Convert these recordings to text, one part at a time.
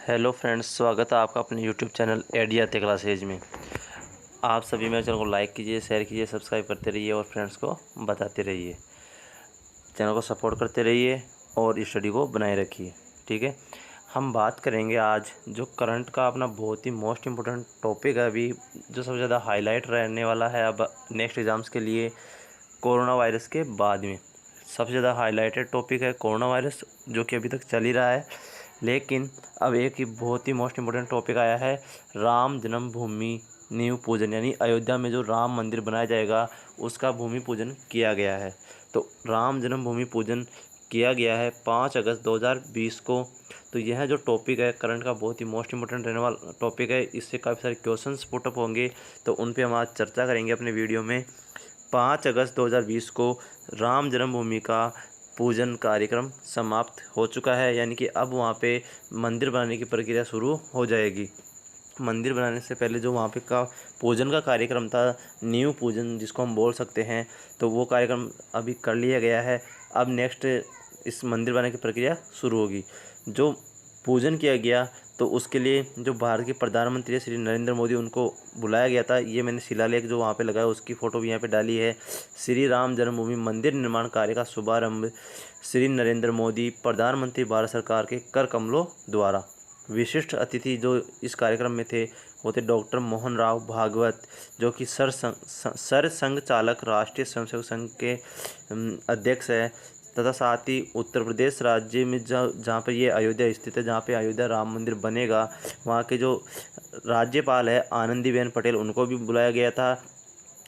Hello friends, स्वागत है आपका अपने यूट्यूब चैनल एडिया ते क्लासेज में। आप सभी मेरे चैनल को लाइक कीजिए, शेयर कीजिए, सब्सक्राइब करते रहिए और फ्रेंड्स को बताते रहिए। चैनल को सपोर्ट करते रहिए और स्टडी को बनाए रखिए। ठीक है, हम बात करेंगे आज जो करंट का अपना बहुत ही मोस्ट इम्पोर्टेंट टॉपिक है, अभी जो सबसे ज़्यादा हाईलाइट रहने वाला है अब नेक्स्ट एग्ज़ाम्स के लिए, कोरोना वायरस के बाद में सबसे ज़्यादा हाईलाइटेड टॉपिक है कोरोना वायरस, जो कि अभी तक चल ही रहा है। लेकिन अब एक ही बहुत ही मोस्ट इम्पोर्टेंट टॉपिक आया है, राम जन्मभूमि नींव पूजन, यानी अयोध्या में जो राम मंदिर बनाया जाएगा उसका भूमि पूजन किया गया है। तो राम जन्मभूमि पूजन किया गया है 5 अगस्त 2020 को। तो यह जो टॉपिक है करंट का बहुत ही मोस्ट इम्पोर्टेंट रहने वाला टॉपिक है, इससे काफ़ी सारे क्वेश्चंस पुटअप होंगे, तो उन पे हम आज चर्चा करेंगे अपने वीडियो में। 5 अगस्त 2020 को राम जन्मभूमि का पूजन कार्यक्रम समाप्त हो चुका है, यानी कि अब वहाँ पे मंदिर बनाने की प्रक्रिया शुरू हो जाएगी। मंदिर बनाने से पहले जो वहाँ पे का पूजन का कार्यक्रम था, नींव पूजन जिसको हम बोल सकते हैं, तो वो कार्यक्रम अभी कर लिया गया है। अब नेक्स्ट इस मंदिर बनाने की प्रक्रिया शुरू होगी। जो पूजन किया गया तो उसके लिए जो भारत के प्रधानमंत्री श्री नरेंद्र मोदी, उनको बुलाया गया था। ये मैंने शिलालेख जो वहाँ पे लगाया उसकी फ़ोटो भी यहाँ पे डाली है। श्री राम जन्मभूमि मंदिर निर्माण कार्य का शुभारंभ श्री नरेंद्र मोदी, प्रधानमंत्री भारत सरकार के कर कमलों द्वारा। विशिष्ट अतिथि जो इस कार्यक्रम में थे वो थे डॉक्टर मोहन राव भागवत, जो कि सर संघ चालक राष्ट्रीय स्वयंसेवक संघ के अध्यक्ष है, तथा साथ ही उत्तर प्रदेश राज्य में जहाँ पर ये अयोध्या स्थित है, जहाँ पे अयोध्या राम मंदिर बनेगा, वहाँ के जो राज्यपाल है आनंदीबेन पटेल, उनको भी बुलाया गया था।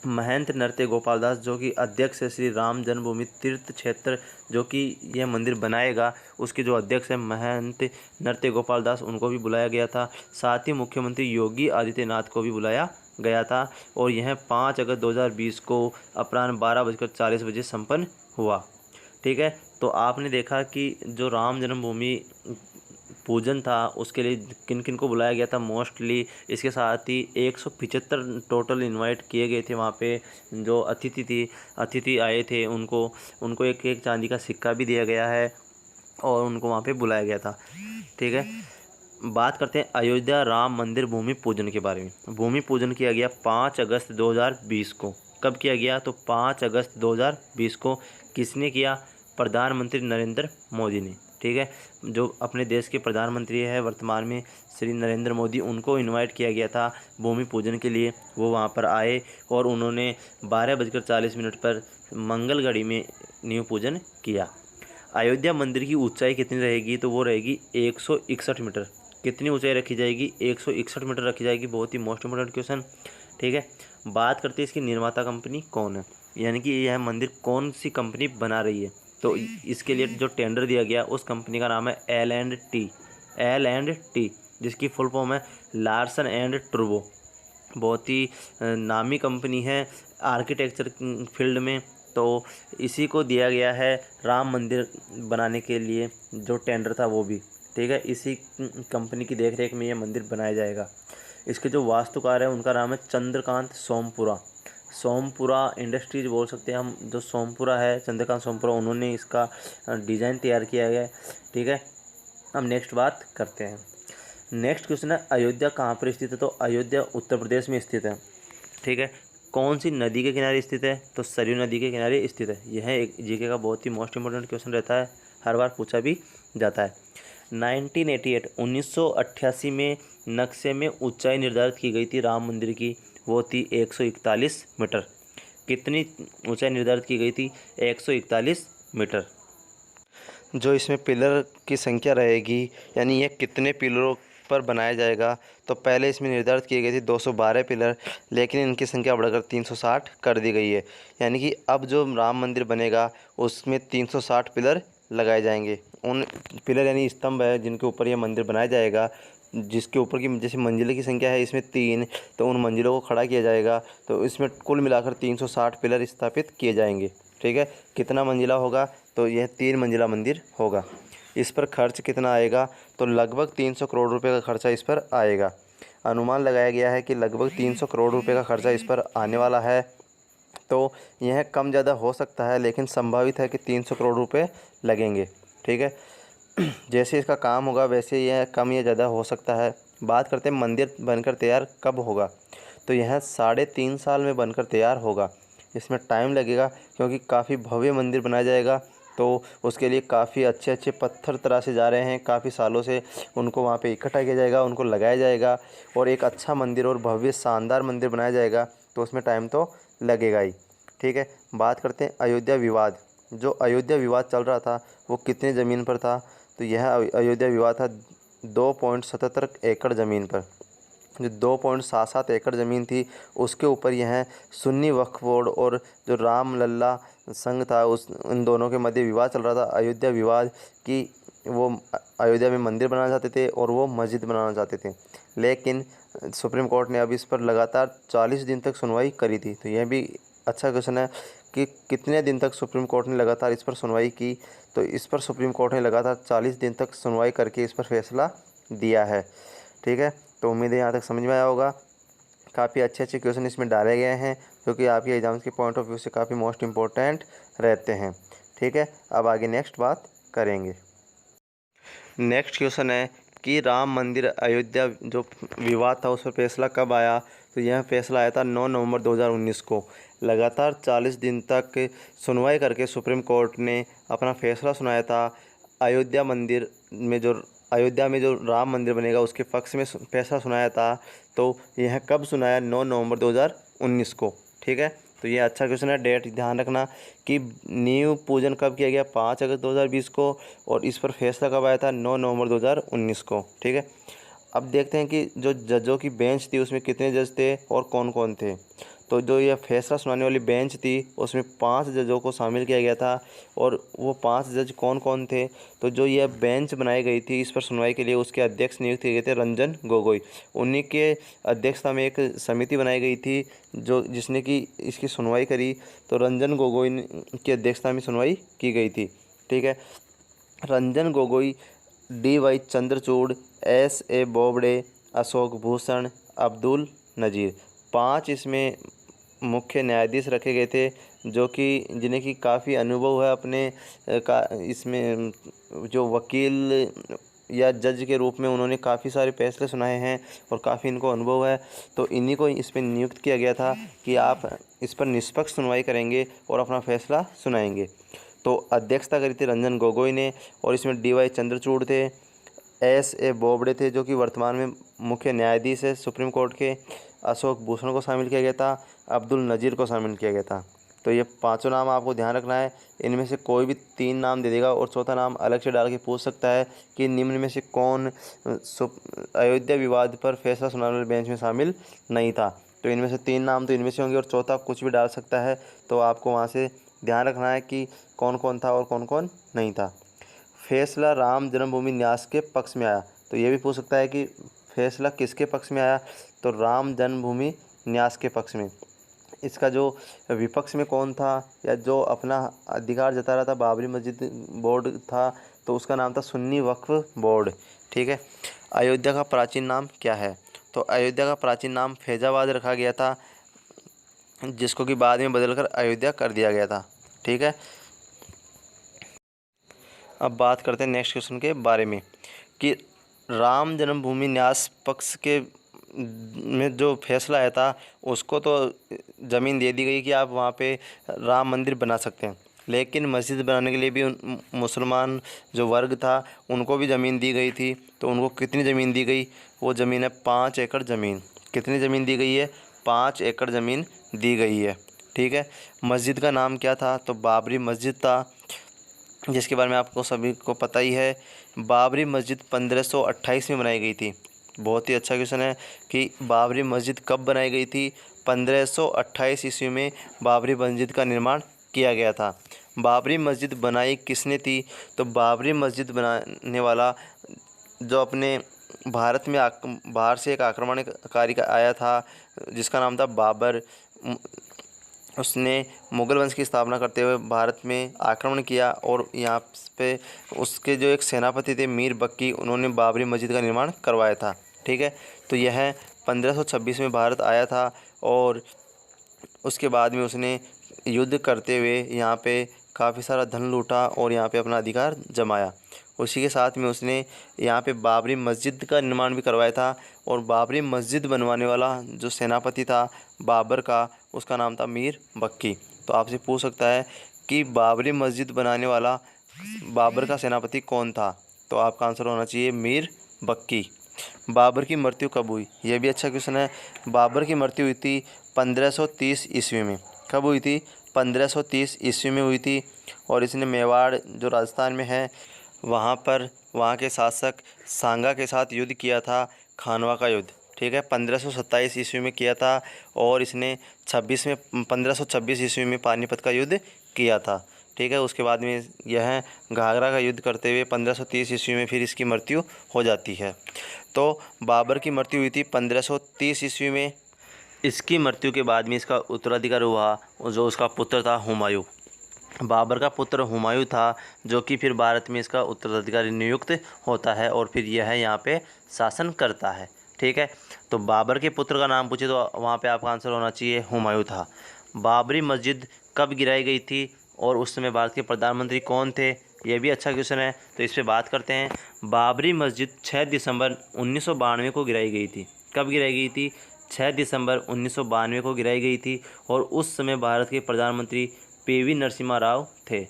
महंत नृत्य गोपाल दास, जो कि अध्यक्ष है श्री राम जन्मभूमि तीर्थ क्षेत्र, जो कि यह मंदिर बनाएगा, उसके जो अध्यक्ष है महंत नृत्य गोपाल दास, उनको भी बुलाया गया था। साथ ही मुख्यमंत्री योगी आदित्यनाथ को भी बुलाया गया था। और यह 5 अगस्त 2020 को अपराह्न 12:40 संपन्न हुआ। ठीक है, तो आपने देखा कि जो राम जन्मभूमि पूजन था उसके लिए किन किन को बुलाया गया था मोस्टली। इसके साथ ही 175 टोटल इनवाइट किए गए थे वहाँ पे। जो अतिथि आए थे उनको एक एक चांदी का सिक्का भी दिया गया है और उनको वहाँ पे बुलाया गया था। ठीक है, बात करते हैं अयोध्या राम मंदिर भूमि पूजन के बारे में। भूमि पूजन किया गया 5 अगस्त 2020 को। कब किया गया? तो 5 अगस्त 2020 को। किसने किया? प्रधानमंत्री नरेंद्र मोदी ने। ठीक है, जो अपने देश के प्रधानमंत्री है वर्तमान में श्री नरेंद्र मोदी, उनको इनवाइट किया गया था भूमि पूजन के लिए। वो वहाँ पर आए और उन्होंने 12:40 पर मंगलगढ़ी में नींव पूजन किया। अयोध्या मंदिर की ऊंचाई कितनी रहेगी? तो वो रहेगी 161 मीटर। कितनी ऊंचाई रखी जाएगी? 161 मीटर रखी जाएगी। बहुत ही मोस्ट इम्पोर्टेंट क्वेश्चन। ठीक है, बात करते हैं इसकी निर्माता कंपनी कौन है, यानी कि यह मंदिर कौन सी कंपनी बना रही है। तो इसके लिए जो टेंडर दिया गया उस कंपनी का नाम है L&T, जिसकी फुल फॉर्म है लार्सन एंड टुर्बो। बहुत ही नामी कंपनी है आर्किटेक्चर फील्ड में। तो इसी को दिया गया है राम मंदिर बनाने के लिए जो टेंडर था वो भी। ठीक है, इसी कंपनी की देखरेख में ये मंदिर बनाया जाएगा। इसके जो वास्तुकार है उनका नाम है चंद्रकांत सोमपुरा इंडस्ट्रीज बोल सकते हैं हम। जो सोमपुरा है, चंद्रकांत सोमपुरा, उन्होंने इसका डिज़ाइन तैयार किया गया है। ठीक है, हम नेक्स्ट बात करते हैं। नेक्स्ट क्वेश्चन है अयोध्या कहाँ पर स्थित है? तो अयोध्या उत्तर प्रदेश में स्थित है। ठीक है, कौन सी नदी के किनारे स्थित है? तो सरयू नदी के किनारे स्थित है। यह एक जीके का बहुत ही मोस्ट इम्पोर्टेंट क्वेश्चन रहता है, हर बार पूछा भी जाता है। 1988 में नक्शे में ऊंचाई निर्धारित की गई थी राम मंदिर की, वो थी 141 मीटर। कितनी ऊंचाई निर्धारित की गई थी? 141 मीटर। जो इसमें पिलर की संख्या रहेगी, यानी यह कितने पिलरों पर बनाया जाएगा, तो पहले इसमें निर्धारित किए गए थे 212 पिलर, लेकिन इनकी संख्या बढ़कर 360 कर दी गई है। यानी कि अब जो राम मंदिर बनेगा उसमें 360 पिलर लगाए जाएंगे। उन पिलर यानी स्तंभ है जिनके ऊपर यह मंदिर बनाया जाएगा, जिसके ऊपर की जैसे मंजिलों की संख्या है इसमें 3, तो उन मंजिलों को खड़ा किया जाएगा। तो इसमें कुल मिलाकर 360 पिलर स्थापित किए जाएंगे। ठीक है, कितना मंजिला होगा? तो यह 3 मंजिला मंदिर होगा। इस पर खर्च कितना आएगा? तो लगभग 300 करोड़ रुपए का खर्चा इस पर आएगा। अनुमान लगाया गया है कि लगभग 300 करोड़ रुपए का खर्चा इस पर आने वाला है। तो यह कम ज़्यादा हो सकता है, लेकिन संभावित है कि 300 करोड़ रुपए लगेंगे। ठीक है, जैसे इसका काम होगा वैसे यह कम या ज़्यादा हो सकता है। बात करते हैं मंदिर बनकर तैयार कब होगा, तो यह 3.5 साल में बनकर तैयार होगा। इसमें टाइम लगेगा क्योंकि काफ़ी भव्य मंदिर बनाया जाएगा, तो उसके लिए काफ़ी अच्छे अच्छे पत्थर तराशे जा रहे हैं। काफ़ी सालों से उनको वहाँ पे इकट्ठा किया जाएगा, उनको लगाया जाएगा और एक अच्छा मंदिर और भव्य शानदार मंदिर बनाया जाएगा, तो उसमें टाइम तो लगेगा ही। ठीक है, बात करते हैं अयोध्या विवाद। जो अयोध्या विवाद चल रहा था वो कितने ज़मीन पर था, तो यह अयोध्या विवाद था 2.77 एकड़ ज़मीन पर। जो 2.77 एकड़ ज़मीन थी उसके ऊपर यह सुन्नी वक्फ बोर्ड और जो राम लल्ला संघ था उस उन दोनों के मध्य विवाद चल रहा था, अयोध्या विवाद कि वो अयोध्या में मंदिर बनाना चाहते थे और वो मस्जिद बनाना चाहते थे। लेकिन सुप्रीम कोर्ट ने अब इस पर लगातार 40 दिन तक सुनवाई करी थी। तो यह भी अच्छा क्वेश्चन है कि कितने दिन तक सुप्रीम कोर्ट ने लगातार इस पर सुनवाई की, तो इस पर सुप्रीम कोर्ट ने लगातार 40 दिन तक सुनवाई करके इस पर फैसला दिया है। ठीक है, तो उम्मीद है यहाँ तक समझ में आया होगा। काफ़ी अच्छे अच्छे क्वेश्चन इसमें डाले गए हैं जो कि आपके एग्ज़ाम्स के पॉइंट ऑफ व्यू से काफ़ी मोस्ट इम्पोर्टेंट रहते हैं। ठीक है, अब आगे नेक्स्ट बात करेंगे। नेक्स्ट क्वेश्चन है कि राम मंदिर अयोध्या जो विवाद था उस पर फैसला कब आया, तो यह फैसला आया था 9 नवंबर 2019 को। लगातार 40 दिन तक सुनवाई करके सुप्रीम कोर्ट ने अपना फैसला सुनाया था। अयोध्या में जो राम मंदिर बनेगा उसके पक्ष में फैसला सुनाया था। तो यह कब सुनाया, 9 नवंबर 2019 को। ठीक है, तो ये अच्छा क्वेश्चन है। डेट ध्यान रखना कि नींव पूजन कब किया गया, 5 अगस्त 2020 को, और इस पर फैसला कब आया था, 9 नवंबर 2019 को। ठीक है, अब देखते हैं कि जो जजों की बेंच थी उसमें कितने जज थे और कौन कौन थे। तो जो यह फैसला सुनाने वाली बेंच थी उसमें 5 जजों को शामिल किया गया था। और वो 5 जज कौन कौन थे, तो जो यह बेंच बनाई गई थी इस पर सुनवाई के लिए उसके अध्यक्ष नियुक्त किए गए थे रंजन गोगोई। उन्हीं के अध्यक्षता में एक समिति बनाई गई थी जिसने कि इसकी सुनवाई करी। तो रंजन गोगोई की अध्यक्षता में सुनवाई की गई थी। ठीक है, रंजन गोगोई, DY चंद्रचूड़, SA बोबडे, अशोक भूषण, अब्दुल नज़ीर, 5 इसमें मुख्य न्यायाधीश रखे गए थे जो कि जिन्हें कि काफ़ी अनुभव है अपने का इसमें जो वकील या जज के रूप में उन्होंने काफ़ी सारे फैसले सुनाए हैं और काफ़ी इनको अनुभव है। तो इन्हीं को इस पर नियुक्त किया गया था कि आप इस पर निष्पक्ष सुनवाई करेंगे और अपना फैसला सुनाएंगे। तो अध्यक्षता करी थी रंजन गोगोई ने और इसमें DY चंद्रचूड़ थे, SA बोबडे थे जो कि वर्तमान में मुख्य न्यायाधीश है सुप्रीम कोर्ट के, अशोक भूषण को शामिल किया गया था, अब्दुल नज़ीर को शामिल किया गया था। तो ये 5 नाम आपको ध्यान रखना है। इनमें से कोई भी 3 नाम दे देगा और चौथा नाम अलग से डाल के पूछ सकता है कि निम्न में से कौन अयोध्या विवाद पर फैसला सुनाने वाले बेंच में शामिल नहीं था। तो इनमें से 3 नाम तो इनमें से होंगे और चौथा कुछ भी डाल सकता है। तो आपको वहाँ से ध्यान रखना है कि कौन कौन था और कौन कौन नहीं था। फैसला राम जन्मभूमि न्यास के पक्ष में आया, तो ये भी पूछ सकता है कि फैसला किसके पक्ष में आया, तो राम जन्मभूमि न्यास के पक्ष में। इसका जो विपक्ष में कौन था या जो अपना अधिकार जता रहा था बाबरी मस्जिद बोर्ड था, तो उसका नाम था सुन्नी वक्फ बोर्ड। ठीक है, अयोध्या का प्राचीन नाम क्या है, तो अयोध्या का प्राचीन नाम फैजाबाद रखा गया था जिसको कि बाद में बदलकर अयोध्या कर दिया गया था। ठीक है, अब बात करते हैं नेक्स्ट क्वेश्चन के बारे में कि राम जन्मभूमि न्यास पक्ष के में जो फैसला आया था उसको तो ज़मीन दे दी गई कि आप वहाँ पे राम मंदिर बना सकते हैं, लेकिन मस्जिद बनाने के लिए भी मुसलमान जो वर्ग था उनको भी ज़मीन दी गई थी। तो उनको कितनी ज़मीन दी गई, वो ज़मीन है 5 एकड़ ज़मीन। कितनी ज़मीन दी गई है, 5 एकड़ ज़मीन दी गई है। ठीक है, मस्जिद का नाम क्या था, तो बाबरी मस्जिद था, जिसके बारे में आपको सभी को पता ही है। बाबरी मस्जिद 1528 में बनाई गई थी। बहुत ही अच्छा क्वेश्चन है कि बाबरी मस्जिद कब बनाई गई थी, 1528 ईस्वी में बाबरी मस्जिद का निर्माण किया गया था। बाबरी मस्जिद बनाई किसने थी, तो बाबरी मस्जिद बनाने वाला जो अपने भारत में बाहर से एक आक्रमणकारी का आया था जिसका नाम था बाबर। उसने मुग़ल वंश की स्थापना करते हुए भारत में आक्रमण किया और यहाँ पे उसके जो एक सेनापति थे मीर बक्की, उन्होंने बाबरी मस्जिद का निर्माण करवाया था। ठीक है, तो यह 1526 में भारत आया था और उसके बाद में उसने युद्ध करते हुए यहाँ पे काफ़ी सारा धन लूटा और यहाँ पे अपना अधिकार जमाया। उसी के साथ में उसने यहाँ पे बाबरी मस्जिद का निर्माण भी करवाया था। और बाबरी मस्जिद बनवाने वाला जो सेनापति था बाबर का, उसका नाम था मीर बक्की। तो आपसे पूछ सकता है कि बाबरी मस्जिद बनाने वाला बाबर का सेनापति कौन था? तो आपका आंसर होना चाहिए मीर बक्की। बाबर की मृत्यु कब हुई? यह भी अच्छा क्वेश्चन है। बाबर की मृत्यु हुई थी 1530 ईस्वी में। कब हुई थी? 1530 ईस्वी में हुई थी। और इसने मेवाड़ जो राजस्थान में है वहाँ पर वहाँ के शासक सांगा के साथ युद्ध किया था, खानवा का युद्ध। ठीक है, 1527 ईस्वी में किया था। और इसने 1526 ईस्वी में पानीपत का युद्ध किया था। ठीक है, उसके बाद में यह घाघरा का युद्ध करते हुए 1530 ईस्वी में फिर इसकी मृत्यु हो जाती है। तो बाबर की मृत्यु हुई थी 1530 ईस्वी में। इसकी मृत्यु के बाद में इसका उत्तराधिकारी हुआ जो उसका पुत्र था हुमायूं। बाबर का पुत्र हुमायूं था जो कि फिर भारत में इसका उत्तराधिकारी नियुक्त होता है और फिर यह यहाँ पे शासन करता है। ठीक है, तो बाबर के पुत्र का नाम पूछे तो वहाँ पे आपका आंसर होना चाहिए हुमायूं था। बाबरी मस्जिद कब गिराई गई थी और उस समय भारत के प्रधानमंत्री कौन थे? यह भी अच्छा क्वेश्चन है, तो इस पर बात करते हैं। बाबरी मस्जिद 6 दिसंबर 1992 को गिराई गई थी। कब गिराई गई थी? 6 दिसंबर 1992 को गिराई गई थी। और उस समय भारत के प्रधानमंत्री पीवी नरसिम्हा राव थे।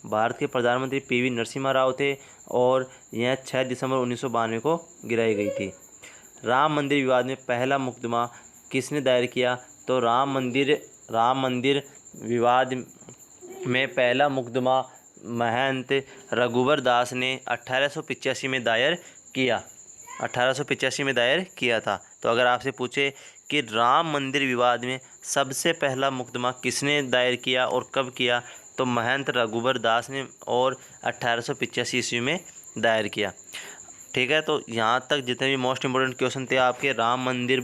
भारत के प्रधानमंत्री पीवी नरसिम्हा राव थे और यह 6 दिसंबर 1992 को गिराई गई थी। राम मंदिर विवाद में पहला मुकदमा किसने दायर किया? तो राम मंदिर विवाद में पहला मुकदमा महंत रघुवर दास ने 1885 में दायर किया। 1885 में दायर किया था। तो अगर आपसे पूछे कि राम मंदिर विवाद में सबसे पहला मुकदमा किसने दायर किया और कब किया, तो महंत रघुवर दास ने और 1885 ईस्वी में दायर किया। ठीक है, तो यहाँ तक जितने भी मोस्ट इम्पोर्टेंट क्वेश्चन थे आपके राम मंदिर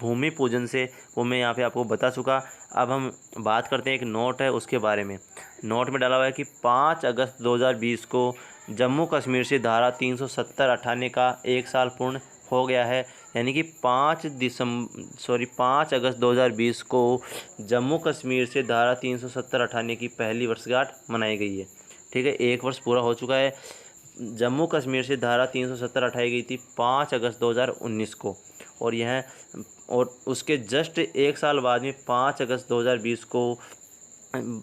भूमि पूजन से, वो मैं यहाँ पे आपको बता चुका। अब हम बात करते हैं, एक नोट है उसके बारे में। नोट में डाला हुआ है कि 5 अगस्त 2020 को जम्मू कश्मीर से धारा 370 हटाने का 1 साल पूर्ण हो गया है। यानी कि 5 अगस्त 2020 को जम्मू कश्मीर से धारा 370 हटाने की पहली वर्षगांठ मनाई गई है। ठीक है, 1 वर्ष पूरा हो चुका है। जम्मू कश्मीर से धारा 370 हटाई गई थी 5 अगस्त 2019 को। और उसके जस्ट 1 साल बाद में 5 अगस्त 2020 को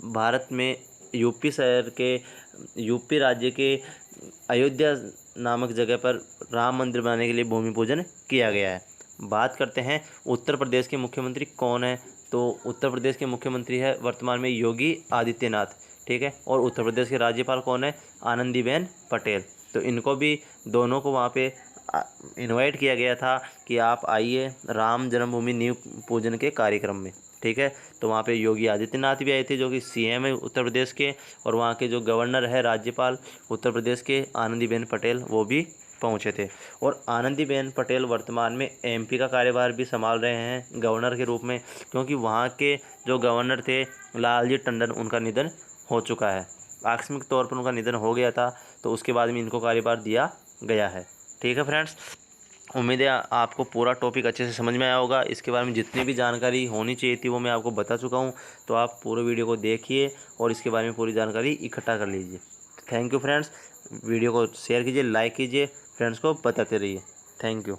भारत में यूपी राज्य के अयोध्या नामक जगह पर राम मंदिर बनाने के लिए भूमि पूजन किया गया है। बात करते हैं उत्तर प्रदेश के मुख्यमंत्री कौन है? तो उत्तर प्रदेश के मुख्यमंत्री है वर्तमान में योगी आदित्यनाथ। ठीक है, और उत्तर प्रदेश के राज्यपाल कौन है? आनंदीबेन पटेल। तो इनको भी दोनों को वहाँ पे इनवाइट किया गया था कि आप आइए राम जन्मभूमि नींव पूजन के कार्यक्रम में। ठीक है, तो वहाँ पे योगी आदित्यनाथ भी आए थे जो कि सीएम है उत्तर प्रदेश के, और वहाँ के जो गवर्नर है राज्यपाल उत्तर प्रदेश के आनंदीबेन पटेल, वो भी पहुँचे थे। और आनंदीबेन पटेल वर्तमान में एमपी का कार्यभार भी संभाल रहे हैं गवर्नर के रूप में, क्योंकि वहाँ के जो गवर्नर थे लालजी टंडन, उनका निधन हो चुका है। आकस्मिक तौर पर उनका निधन हो गया था, तो उसके बाद में इनको कार्यभार दिया गया है। ठीक है फ्रेंड्स, उम्मीद है आपको पूरा टॉपिक अच्छे से समझ में आया होगा। इसके बारे में जितनी भी जानकारी होनी चाहिए थी वो मैं आपको बता चुका हूँ। तो आप पूरे वीडियो को देखिए और इसके बारे में पूरी जानकारी इकट्ठा कर लीजिए। थैंक यू फ्रेंड्स, वीडियो को शेयर कीजिए, लाइक कीजिए, फ्रेंड्स को बताते रहिए। Thank you.